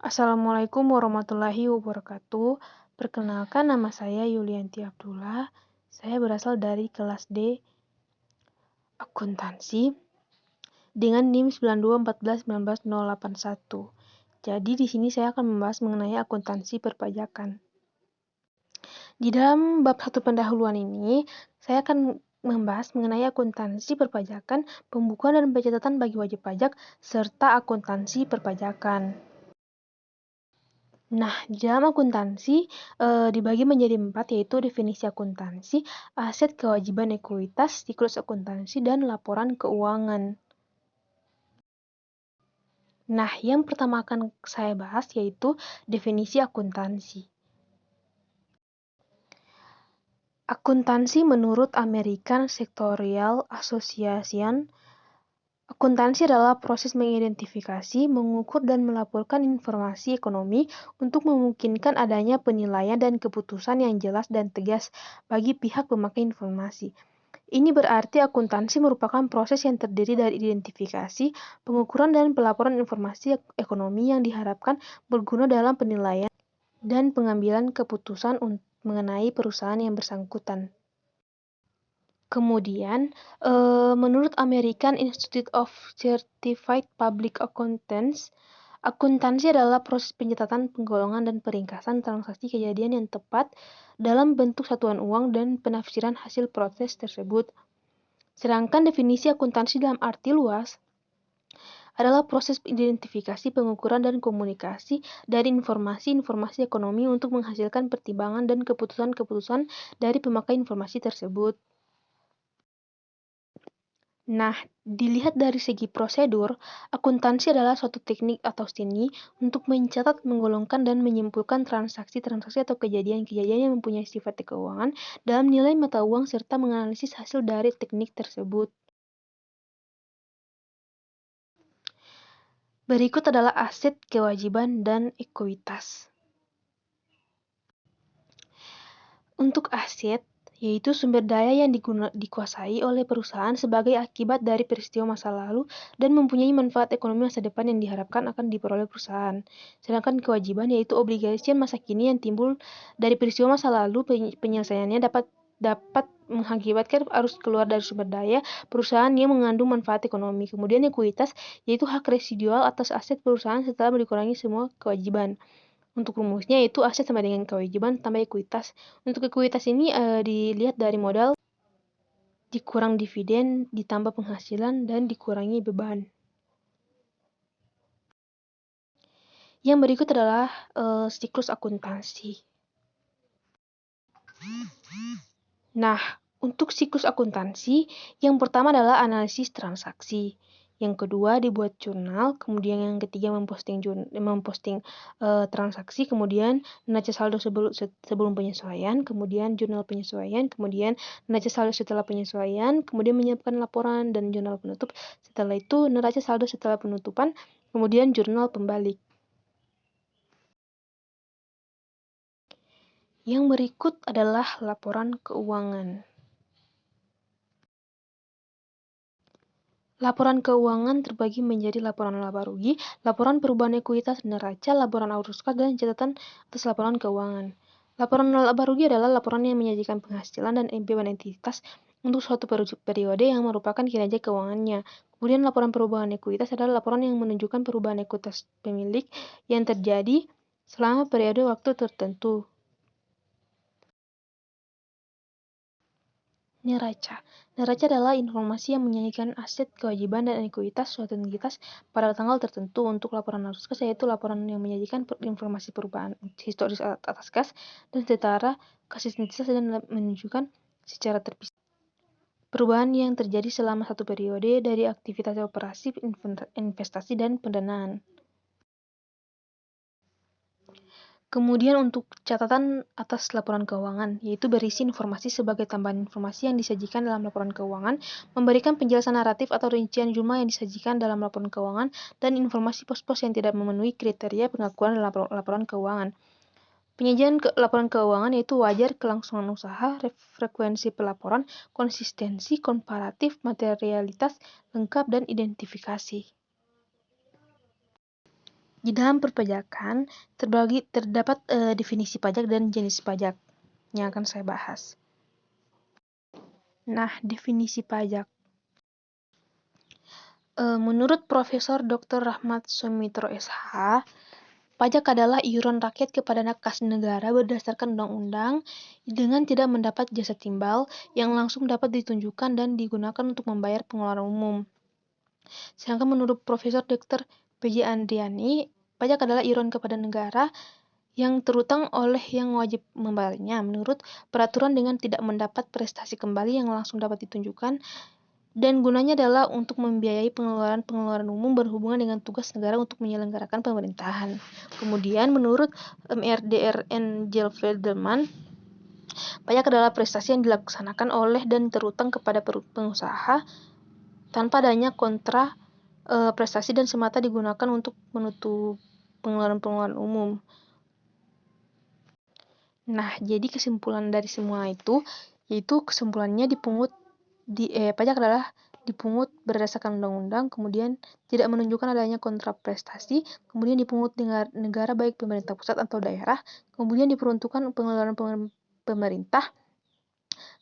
Assalamualaikum warahmatullahi wabarakatuh. Perkenalkan, nama saya Yulianti Abdullah. Saya berasal dari kelas D Akuntansi dengan NIM 92141981. Jadi di sini saya akan membahas mengenai akuntansi perpajakan. Di dalam bab 1 pendahuluan ini, saya akan membahas mengenai akuntansi perpajakan, pembukuan dan pencatatan bagi wajib pajak, serta akuntansi perpajakan. Nah, di dalam akuntansi dibagi menjadi 4, yaitu definisi akuntansi, aset, kewajiban, ekuitas, siklus akuntansi, dan laporan keuangan. Nah, yang pertama akan saya bahas yaitu definisi akuntansi. Akuntansi menurut American Sectorial Association, akuntansi adalah proses mengidentifikasi, mengukur, dan melaporkan informasi ekonomi untuk memungkinkan adanya penilaian dan keputusan yang jelas dan tegas bagi pihak pemakai informasi. Ini berarti akuntansi merupakan proses yang terdiri dari identifikasi, pengukuran, dan pelaporan informasi ekonomi yang diharapkan berguna dalam penilaian dan pengambilan keputusan mengenai perusahaan yang bersangkutan. Kemudian, menurut American Institute of Certified Public Accountants, akuntansi adalah proses pencatatan, penggolongan, dan peringkasan transaksi kejadian yang tepat dalam bentuk satuan uang dan penafsiran hasil proses tersebut. Sedangkan definisi akuntansi dalam arti luas adalah proses identifikasi, pengukuran, dan komunikasi dari informasi-informasi ekonomi untuk menghasilkan pertimbangan dan keputusan-keputusan dari pemakai informasi tersebut. Nah, dilihat dari segi prosedur, akuntansi adalah suatu teknik atau seni untuk mencatat, menggolongkan, dan menyimpulkan transaksi-transaksi atau kejadian-kejadian yang mempunyai sifat keuangan dalam nilai mata uang serta menganalisis hasil dari teknik tersebut. Berikut adalah aset, kewajiban, dan ekuitas. Untuk aset, yaitu sumber daya yang dikuasai oleh perusahaan sebagai akibat dari peristiwa masa lalu dan mempunyai manfaat ekonomi masa depan yang diharapkan akan diperoleh perusahaan. Sedangkan kewajiban yaitu obligasi masa kini yang timbul dari peristiwa masa lalu, penyelesaiannya dapat mengakibatkan arus keluar dari sumber daya perusahaan yang mengandung manfaat ekonomi. Kemudian ekuitas yaitu hak residual atas aset perusahaan setelah dikurangi semua kewajiban. Untuk rumusnya itu aset sama dengan kewajiban tambah ekuitas. Untuk ekuitas ini dilihat dari modal dikurang dividen ditambah penghasilan dan dikurangi beban. Yang berikut adalah siklus akuntansi. Nah, untuk siklus akuntansi, yang pertama adalah analisis transaksi. Yang kedua dibuat jurnal, kemudian yang ketiga memposting transaksi, kemudian neraca saldo sebelum penyesuaian, kemudian jurnal penyesuaian, kemudian neraca saldo setelah penyesuaian, kemudian menyiapkan laporan dan jurnal penutup. Setelah itu neraca saldo setelah penutupan, kemudian jurnal pembalik. Yang berikut adalah laporan keuangan. Laporan keuangan terbagi menjadi laporan laba rugi, laporan perubahan ekuitas neraca, laporan arus kas, dan catatan atas laporan keuangan. Laporan laba rugi adalah laporan yang menyajikan penghasilan dan beban entitas untuk suatu periode yang merupakan kinerja keuangannya. Kemudian laporan perubahan ekuitas adalah laporan yang menunjukkan perubahan ekuitas pemilik yang terjadi selama periode waktu tertentu. Neraca. Neraca adalah informasi yang menyanyikan aset, kewajiban, dan ekuitas suatu entitas pada tanggal tertentu. Untuk laporan arus kas yaitu laporan yang menyajikan informasi perubahan historis atas kas dan setara kas entitas dan menunjukkan secara terpisah perubahan yang terjadi selama satu periode dari aktivitas operasi, investasi, dan pendanaan. Kemudian untuk catatan atas laporan keuangan, yaitu berisi informasi sebagai tambahan informasi yang disajikan dalam laporan keuangan, memberikan penjelasan naratif atau rincian jumlah yang disajikan dalam laporan keuangan, dan informasi pos-pos yang tidak memenuhi kriteria pengakuan dalam laporan keuangan. Penyajian laporan keuangan yaitu wajar, kelangsungan usaha, frekuensi pelaporan, konsistensi, komparatif, materialitas, lengkap, dan identifikasi. Di dalam perpajakan terdapat definisi pajak dan jenis pajak yang akan saya bahas. Nah, definisi pajak. Menurut Profesor Dr. Rahmat Sumitro SH, pajak adalah iuran rakyat kepada kas negara berdasarkan undang-undang dengan tidak mendapat jasa timbal yang langsung dapat ditunjukkan dan digunakan untuk membayar pengeluaran umum. Sedangkan menurut Profesor Dr. PJ Andriani, pajak adalah iuran kepada negara yang terutang oleh yang wajib membayarnya menurut peraturan dengan tidak mendapat prestasi kembali yang langsung dapat ditunjukkan, dan gunanya adalah untuk membiayai pengeluaran umum berhubungan dengan tugas negara untuk menyelenggarakan pemerintahan. Kemudian menurut MRDRN Gelfelderman, pajak adalah prestasi yang dilaksanakan oleh dan terutang kepada pengusaha tanpa adanya kontra prestasi dan semata digunakan untuk menutup pengeluaran umum. Nah, jadi kesimpulan dari semua itu, yaitu kesimpulannya pajak adalah dipungut berdasarkan undang-undang, kemudian tidak menunjukkan adanya kontra prestasi, kemudian dipungut dengan negara baik pemerintah pusat atau daerah, kemudian diperuntukkan pengeluaran pemerintah,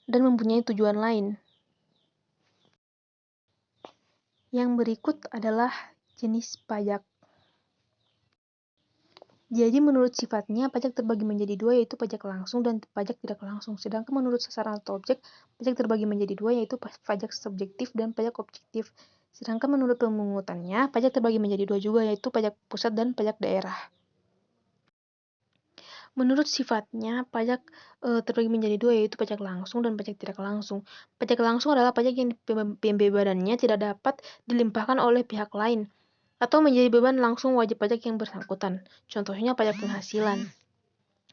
dan mempunyai tujuan lain. Yang berikut adalah jenis pajak. Jadi menurut sifatnya, pajak terbagi menjadi dua, yaitu pajak langsung dan pajak tidak langsung. Sedangkan menurut sasaran atau objek, pajak terbagi menjadi dua, yaitu pajak subjektif dan pajak objektif. Sedangkan menurut pemungutannya, pajak terbagi menjadi dua juga, yaitu pajak pusat dan pajak daerah. Menurut sifatnya, pajak terbagi menjadi dua, yaitu pajak langsung dan pajak tidak langsung. Pajak langsung adalah pajak yang pembebasannya tidak dapat dilimpahkan oleh pihak lain atau menjadi beban langsung wajib pajak yang bersangkutan. Contohnya pajak penghasilan.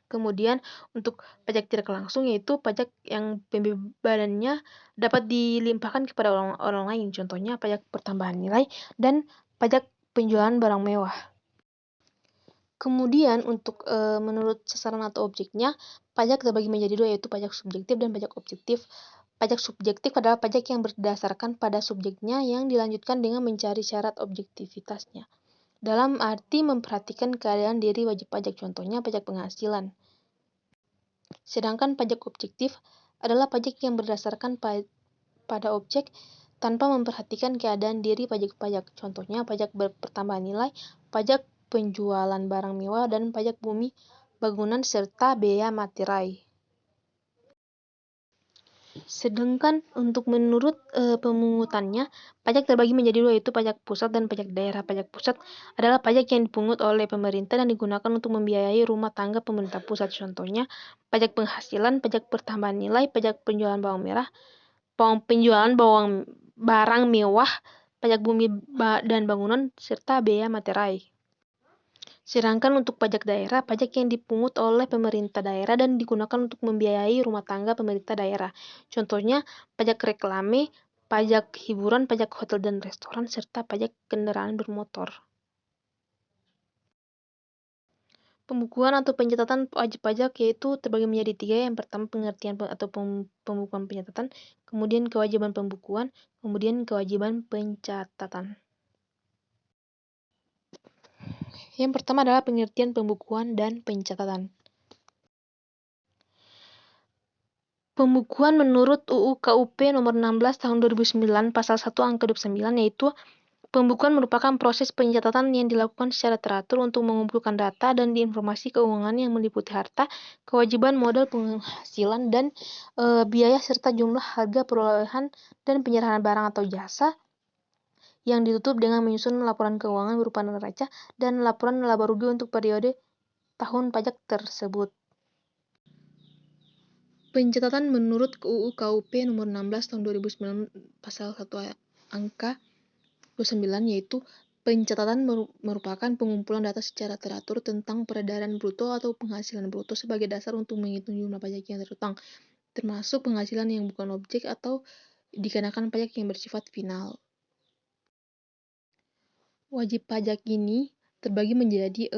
Kemudian untuk pajak tidak langsung, yaitu pajak yang pembebasannya dapat dilimpahkan kepada orang lain. Contohnya pajak pertambahan nilai dan pajak penjualan barang mewah. Kemudian untuk menurut sasaran atau objeknya, pajak terbagi menjadi dua, yaitu pajak subjektif dan pajak objektif. Pajak subjektif adalah pajak yang berdasarkan pada subjeknya yang dilanjutkan dengan mencari syarat objektivitasnya. Dalam arti memperhatikan keadaan diri wajib pajak, contohnya pajak penghasilan. Sedangkan pajak objektif adalah pajak yang berdasarkan pada objek tanpa memperhatikan keadaan diri wajib pajak, contohnya pajak pertambahan nilai, pajak penjualan barang mewah, dan pajak bumi bangunan serta bea materai. Sedangkan untuk menurut pemungutannya, pajak terbagi menjadi dua, yaitu pajak pusat dan pajak daerah. Pajak pusat adalah pajak yang dipungut oleh pemerintah dan digunakan untuk membiayai rumah tangga pemerintah pusat. Contohnya pajak penghasilan, pajak pertambahan nilai, pajak penjualan barang mewah, pajak bumi dan bangunan, serta bea materai. Sedangkan untuk pajak daerah, pajak yang dipungut oleh pemerintah daerah dan digunakan untuk membiayai rumah tangga pemerintah daerah. Contohnya pajak reklame, pajak hiburan, pajak hotel dan restoran, serta pajak kendaraan bermotor. Pembukuan atau pencatatan wajib pajak yaitu terbagi menjadi tiga. Yang pertama pengertian atau pembukuan pencatatan, kemudian kewajiban pembukuan, kemudian kewajiban pencatatan. Yang pertama adalah pengertian pembukuan dan pencatatan. Pembukuan menurut UU KUP nomor 16 tahun 2009 pasal 1 angka 29, yaitu pembukuan merupakan proses pencatatan yang dilakukan secara teratur untuk mengumpulkan data dan informasi keuangan yang meliputi harta, kewajiban, modal, penghasilan, dan biaya serta jumlah harga perolehan dan penyerahan barang atau jasa yang ditutup dengan menyusun laporan keuangan berupa neraca dan laporan laba rugi untuk periode tahun pajak tersebut. Pencatatan menurut UU KUP nomor 16 tahun 2009 pasal 1 angka 29, yaitu pencatatan merupakan pengumpulan data secara teratur tentang peredaran bruto atau penghasilan bruto sebagai dasar untuk menghitung jumlah pajak yang terutang, termasuk penghasilan yang bukan objek atau dikenakan pajak yang bersifat final. Wajib pajak ini terbagi menjadi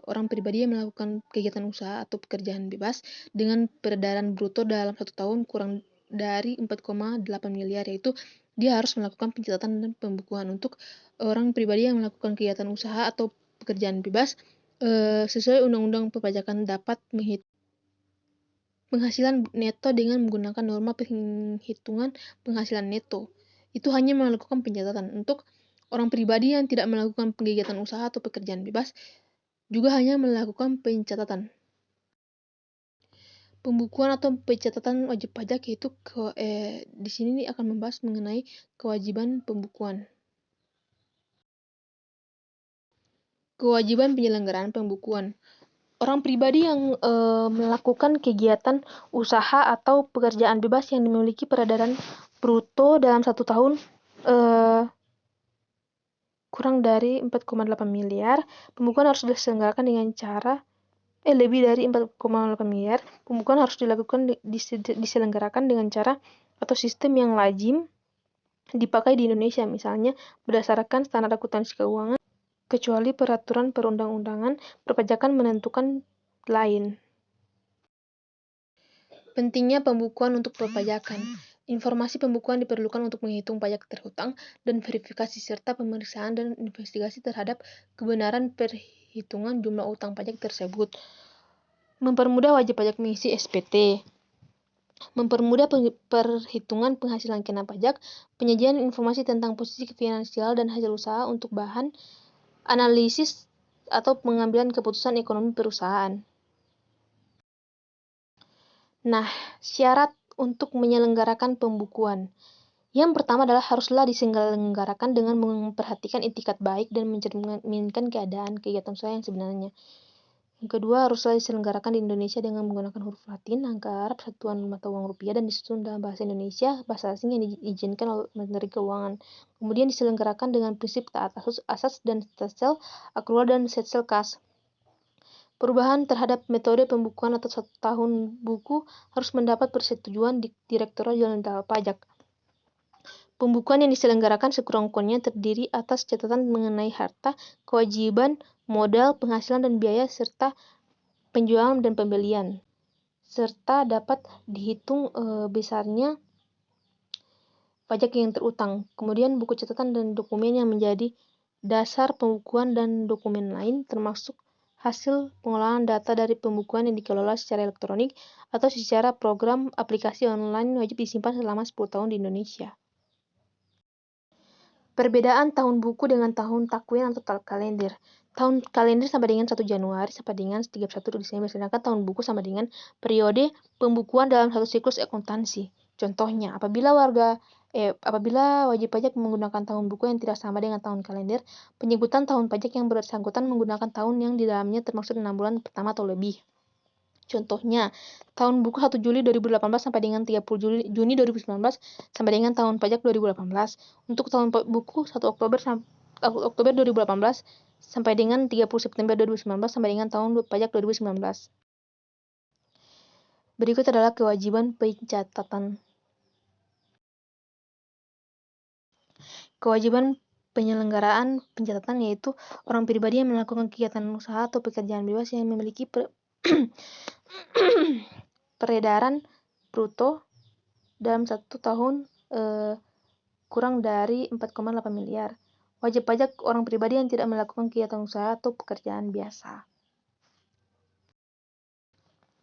orang pribadi yang melakukan kegiatan usaha atau pekerjaan bebas dengan peredaran bruto dalam 1 tahun kurang dari 4,8 miliar, yaitu dia harus melakukan pencatatan dan pembukuan. Untuk orang pribadi yang melakukan kegiatan usaha atau pekerjaan bebas sesuai Undang-Undang Perpajakan dapat menghitung penghasilan neto dengan menggunakan norma penghitungan penghasilan neto. Itu hanya melakukan pencatatan. Untuk orang pribadi yang tidak melakukan kegiatan usaha atau pekerjaan bebas, juga hanya melakukan pencatatan. Pembukuan atau pencatatan wajib pajak yaitu di sini akan membahas mengenai kewajiban pembukuan. Kewajiban penyelenggaraan pembukuan. Orang pribadi yang melakukan kegiatan usaha atau pekerjaan bebas yang memiliki peredaran bruto dalam 1 tahun kurang dari 4,8 miliar, pembukuan harus diselenggarakan dengan cara lebih dari 4,8 miliar, pembukuan harus diselenggarakan dengan cara atau sistem yang lazim dipakai di Indonesia, misalnya berdasarkan standar akuntansi keuangan, kecuali peraturan perundang-undangan perpajakan menentukan lain. Pentingnya pembukuan untuk perpajakan. Informasi pembukuan diperlukan untuk menghitung pajak terhutang dan verifikasi serta pemeriksaan dan investigasi terhadap kebenaran perhitungan jumlah utang pajak tersebut. Mempermudah wajib pajak mengisi SPT. Mempermudah perhitungan penghasilan kena pajak, penyajian informasi tentang posisi finansial dan hasil usaha untuk bahan analisis atau pengambilan keputusan ekonomi perusahaan. Nah, syarat untuk menyelenggarakan pembukuan. Yang pertama adalah haruslah diselenggarakan dengan memperhatikan itikat baik dan mencerminkan keadaan kegiatan usaha yang sebenarnya. Yang kedua, haruslah diselenggarakan di Indonesia dengan menggunakan huruf Latin, angka Arab, satuan mata uang rupiah, dan disusun dalam bahasa Indonesia, bahasa asing yang diizinkan oleh Menteri Keuangan. Kemudian diselenggarakan dengan prinsip taat asas dan setsel akrual dan setsel kas. Perubahan terhadap metode pembukuan atau 1 tahun buku harus mendapat persetujuan Direktorat Jenderal Pajak. Pembukuan yang diselenggarakan sekurang-kurangnya terdiri atas catatan mengenai harta, kewajiban, modal, penghasilan dan biaya, serta penjualan dan pembelian, serta dapat dihitung besarnya pajak yang terutang. Kemudian buku catatan dan dokumen yang menjadi dasar pembukuan dan dokumen lain termasuk hasil pengolahan data dari pembukuan yang dikelola secara elektronik atau secara program aplikasi online wajib disimpan selama 10 tahun di Indonesia. Perbedaan tahun buku dengan tahun takwin atau kalender. Tahun kalender sama dengan 1 Januari sampai dengan 31 Desember, sedangkan tahun buku sama dengan periode pembukuan dalam satu siklus akuntansi. Contohnya, apabila wajib pajak menggunakan tahun buku yang tidak sama dengan tahun kalender, penyebutan tahun pajak yang bersangkutan menggunakan tahun yang di dalamnya termaksud 6 bulan pertama atau lebih. Contohnya, tahun buku 1 Juli 2018 sampai dengan 30 Juni 2019 sampai dengan tahun pajak 2018. Untuk tahun buku 1 Oktober 2018 sampai dengan 30 September 2019 sampai dengan tahun pajak 2019. Berikut adalah kewajiban pencatatan. Kewajiban penyelenggaraan pencatatan yaitu orang pribadi yang melakukan kegiatan usaha atau pekerjaan bebas yang memiliki peredaran bruto dalam 1 tahun kurang dari 4,8 miliar. Wajib pajak orang pribadi yang tidak melakukan kegiatan usaha atau pekerjaan biasa.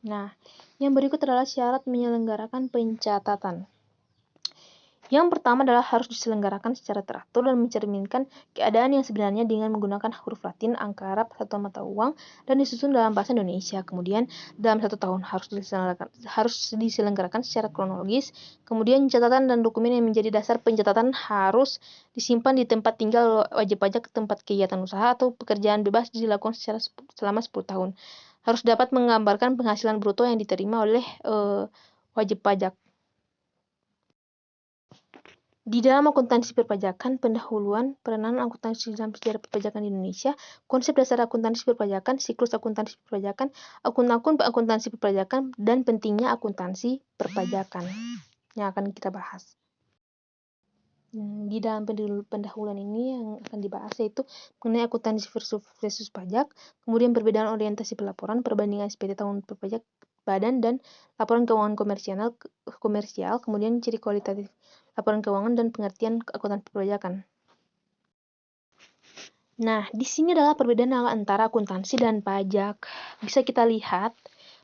Nah, yang berikut adalah syarat menyelenggarakan pencatatan. Yang pertama adalah harus diselenggarakan secara teratur dan mencerminkan keadaan yang sebenarnya dengan menggunakan huruf Latin, angka Arab, satuan mata uang, dan disusun dalam bahasa Indonesia. Kemudian, dalam 1 tahun harus diselenggarakan secara kronologis. Kemudian, catatan dan dokumen yang menjadi dasar pencatatan harus disimpan di tempat tinggal wajib pajak, tempat kegiatan usaha atau pekerjaan bebas dilakukan selama 10 tahun. Harus dapat menggambarkan penghasilan bruto yang diterima oleh wajib pajak. Di dalam akuntansi perpajakan, pendahuluan, peranan akuntansi dalam sejarah perpajakan di Indonesia, konsep dasar akuntansi perpajakan, siklus akuntansi perpajakan, akun-akun akuntansi perpajakan, dan pentingnya akuntansi perpajakan yang akan kita bahas. Di dalam pendahuluan ini yang akan dibahas yaitu mengenai akuntansi versus pajak, kemudian perbedaan orientasi pelaporan, perbandingan SPT tahun perpajak badan dan laporan keuangan komersial, kemudian ciri kualitatif laporan keuangan dan pengertian akuntansi perpajakan. Nah, di sini adalah perbedaan antara akuntansi dan pajak. Bisa kita lihat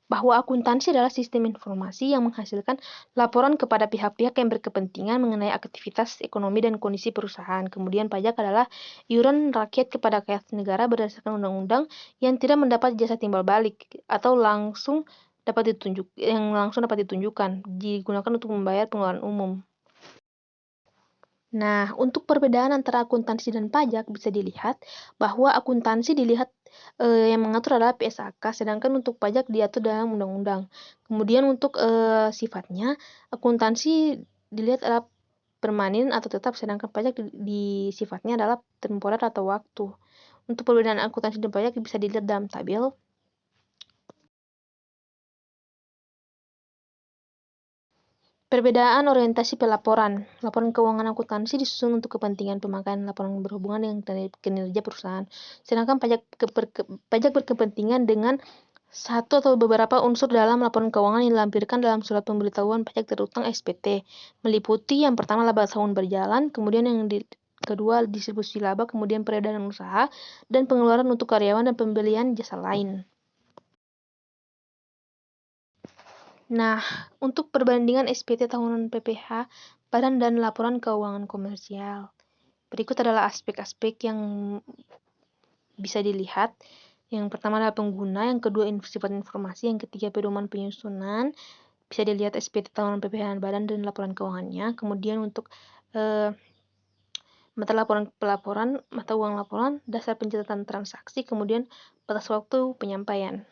bahwa akuntansi adalah sistem informasi yang menghasilkan laporan kepada pihak-pihak yang berkepentingan mengenai aktivitas ekonomi dan kondisi perusahaan. Kemudian pajak adalah iuran rakyat kepada kas negara berdasarkan undang-undang yang tidak mendapat jasa timbal balik atau langsung dapat ditunjukkan, digunakan untuk membayar pengeluaran umum. Nah, untuk perbedaan antara akuntansi dan pajak bisa dilihat bahwa akuntansi dilihat yang mengatur adalah PSAK, sedangkan untuk pajak diatur dalam undang-undang. Kemudian untuk sifatnya, akuntansi dilihat adalah permanen atau tetap, sedangkan pajak di sifatnya adalah temporer atau waktu. Untuk perbedaan akuntansi dan pajak bisa dilihat dalam tabel. Perbedaan orientasi pelaporan. Laporan keuangan akuntansi disusun untuk kepentingan pemakaian laporan berhubungan dengan kinerja perusahaan. Sedangkan pajak berkepentingan dengan satu atau beberapa unsur dalam laporan keuangan yang dilampirkan dalam surat pemberitahuan pajak terutang SPT. Meliputi yang pertama laba tahun berjalan, kemudian yang kedua distribusi laba, kemudian peredaran usaha, dan pengeluaran untuk karyawan dan pembelian jasa lain. Nah, untuk perbandingan SPT tahunan PPh, Badan dan Laporan Keuangan Komersial. Berikut adalah aspek-aspek yang bisa dilihat. Yang pertama adalah pengguna, yang kedua sifat informasi, yang ketiga pedoman penyusunan. Bisa dilihat SPT tahunan PPh Badan dan laporan keuangannya. Kemudian untuk mata pelaporan, mata uang laporan, dasar pencatatan transaksi, kemudian batas waktu penyampaian.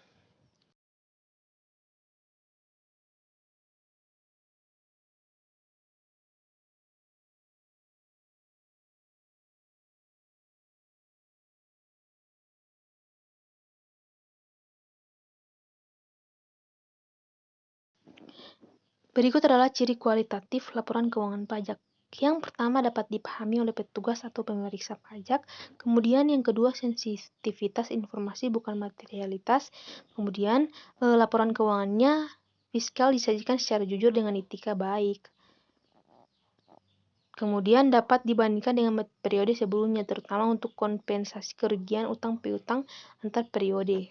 Berikut adalah ciri kualitatif laporan keuangan pajak. Yang pertama dapat dipahami oleh petugas atau pemeriksa pajak. Kemudian yang kedua sensitivitas informasi bukan materialitas. Kemudian laporan keuangannya fiskal disajikan secara jujur dengan etika baik. Kemudian dapat dibandingkan dengan periode sebelumnya, terutama untuk kompensasi kerugian utang piutang antar periode.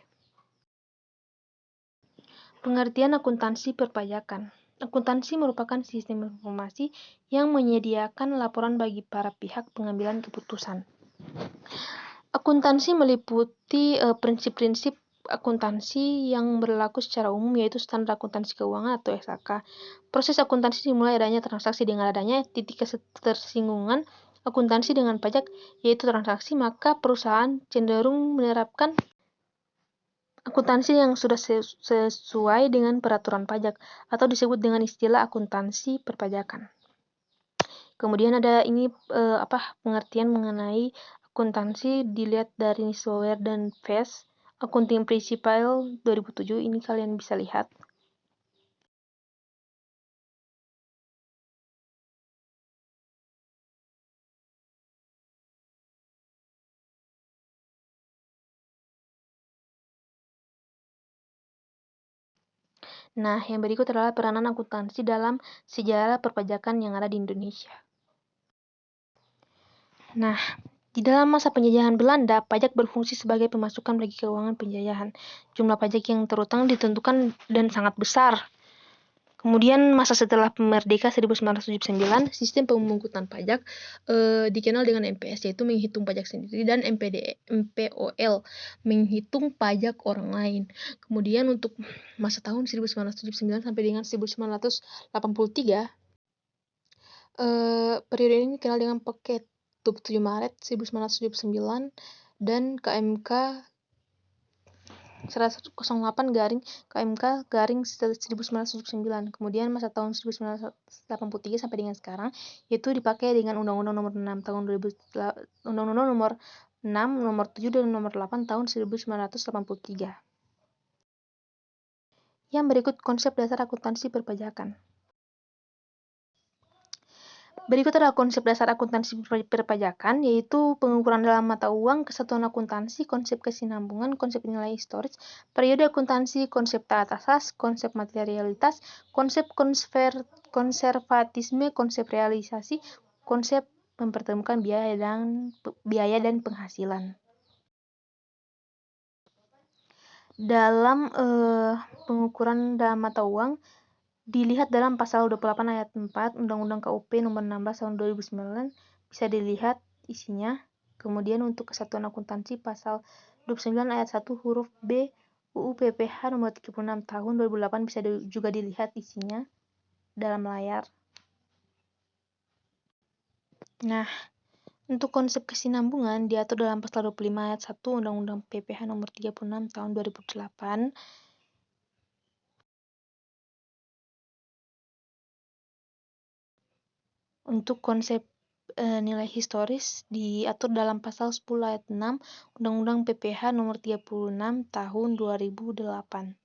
Pengertian akuntansi perpajakan. Akuntansi merupakan sistem informasi yang menyediakan laporan bagi para pihak pengambilan keputusan. Akuntansi meliputi prinsip-prinsip akuntansi yang berlaku secara umum, yaitu standar akuntansi keuangan atau SAK. Proses akuntansi dimulai adanya transaksi. Dengan adanya titik ketersinggungan akuntansi dengan pajak, yaitu transaksi, maka perusahaan cenderung menerapkan akuntansi yang sudah sesuai dengan peraturan pajak atau disebut dengan istilah akuntansi perpajakan. Kemudian ada ini pengertian mengenai akuntansi dilihat dari Niswower dan Fes, Accounting Principle 2007, ini kalian bisa lihat. Nah, yang berikut adalah peranan akuntansi dalam sejarah perpajakan yang ada di Indonesia. Nah, di dalam masa penjajahan Belanda, pajak berfungsi sebagai pemasukan bagi keuangan penjajahan. Jumlah pajak yang terutang ditentukan dan sangat besar. Kemudian masa setelah merdeka 1979, sistem pemungutan pajak dikenal dengan MPS, yaitu menghitung pajak sendiri, dan MPOL, menghitung pajak orang lain. Kemudian untuk masa tahun 1979 sampai dengan 1983, periode ini dikenal dengan Paket 27 Maret 1979 dan KMK 108 garing KMK garing 1979. Kemudian masa tahun 1983 sampai dengan sekarang itu dipakai dengan Undang-Undang Nomor 6 tahun 2000, Undang-Undang Nomor 6, Nomor 7 dan Nomor 8 tahun 1983. Yang berikut konsep dasar akuntansi perpajakan. Berikut adalah konsep dasar akuntansi perpajakan, yaitu pengukuran dalam mata uang, kesatuan akuntansi, konsep kesinambungan, konsep nilai historis, periode akuntansi, konsep taat asas, konsep materialitas, konsep konservatisme, konsep realisasi, konsep mempertemukan biaya dan penghasilan. dalam pengukuran dalam mata uang dilihat dalam pasal 28 ayat 4 Undang-Undang KUP nomor 16 tahun 2009 bisa dilihat isinya. Kemudian untuk kesatuan akuntansi pasal 29 ayat 1 huruf B UU PPH nomor 36 tahun 2008 bisa juga dilihat isinya dalam layar. Nah, untuk konsep kesinambungan diatur dalam pasal 25 ayat 1 Undang-Undang PPH nomor 36 tahun 2008. Untuk konsep nilai historis diatur dalam pasal 10 ayat 6 Undang-Undang PPH nomor 36 tahun 2008.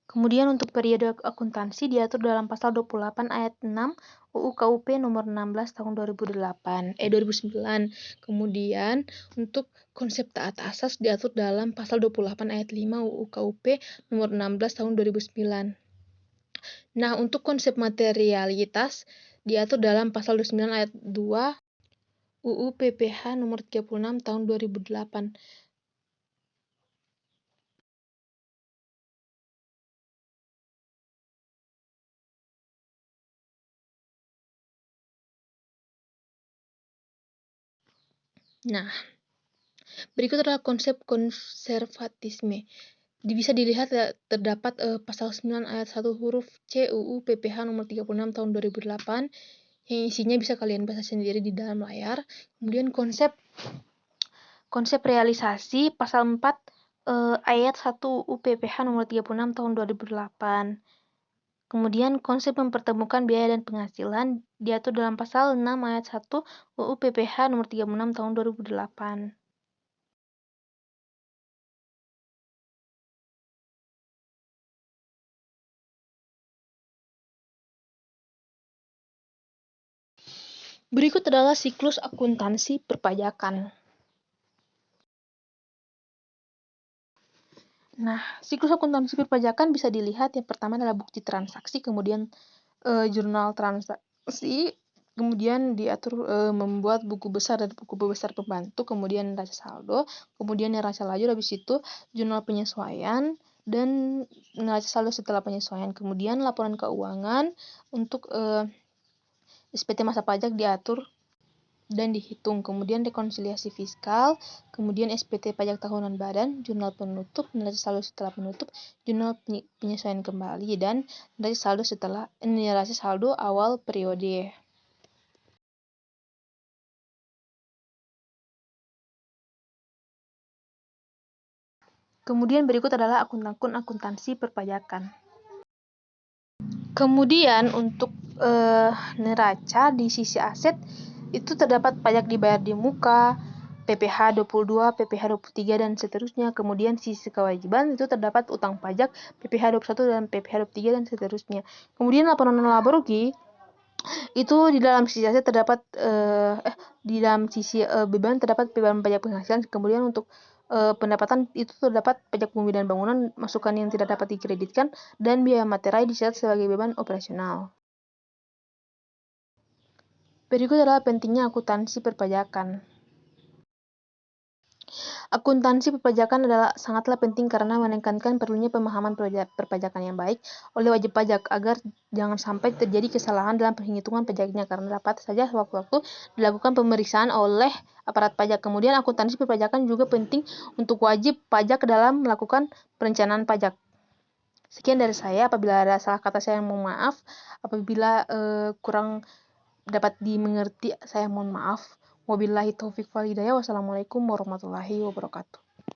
Kemudian untuk periode akuntansi diatur dalam pasal 28 ayat 6 UU KUP nomor 16 tahun 2009. Kemudian untuk konsep taat asas diatur dalam pasal 28 ayat 5 UU KUP nomor 16 tahun 2009. Nah, untuk konsep materialitas diatur dalam pasal 29 ayat 2 UU PPH nomor 36 tahun 2008. Nah, berikut adalah konsep konservatisme. Bisa dilihat terdapat pasal 9 ayat 1 huruf C UU PPH nomor 36 tahun 2008 yang isinya bisa kalian baca sendiri di dalam layar. Kemudian konsep realisasi pasal 4 ayat 1 UU PPH nomor 36 tahun 2008. Kemudian konsep mempertemukan biaya dan penghasilan diatur dalam pasal 6 ayat 1 UU PPH nomor 36 tahun 2008. Berikut adalah siklus akuntansi perpajakan. Nah, siklus akuntansi perpajakan bisa dilihat yang pertama adalah bukti transaksi, kemudian jurnal transaksi, kemudian diatur membuat buku besar dan buku besar pembantu, kemudian neraca saldo, kemudian neraca lajur, habis itu jurnal penyesuaian dan neraca saldo setelah penyesuaian, kemudian laporan keuangan untuk SPT masa pajak diatur dan dihitung, kemudian rekonsiliasi fiskal, kemudian SPT pajak tahunan badan, jurnal penutup, neraca saldo setelah penutup, jurnal penyesuaian kembali, dan neraca saldo awal periode. Kemudian berikut adalah akun-akun akuntansi perpajakan. Kemudian untuk neraca di sisi aset itu terdapat pajak dibayar di muka, PPh 22, PPh 23 dan seterusnya. Kemudian sisi kewajiban itu terdapat utang pajak, PPh 21 dan PPh 23 dan seterusnya. Kemudian laporan laba rugi itu di dalam sisi aset terdapat di dalam sisi beban terdapat beban pajak penghasilan. Kemudian untuk pendapatan itu terdapat pajak bumi dan bangunan, masukan yang tidak dapat dikreditkan, dan biaya materai dicatat sebagai beban operasional. Berikut adalah pentingnya akuntansi perpajakan. Akuntansi perpajakan adalah sangatlah penting karena menekankan perlunya pemahaman perpajakan yang baik oleh wajib pajak agar jangan sampai terjadi kesalahan dalam penghitungan pajaknya, karena dapat saja sewaktu-waktu dilakukan pemeriksaan oleh aparat pajak. Kemudian akuntansi perpajakan juga penting untuk wajib pajak dalam melakukan perencanaan pajak. Sekian dari saya. Apabila ada salah kata saya mohon maaf. Apabila kurang dapat dimengerti saya mohon maaf. Wabillahi taufiq wal hidayah. Wassalamualaikum warahmatullahi wabarakatuh.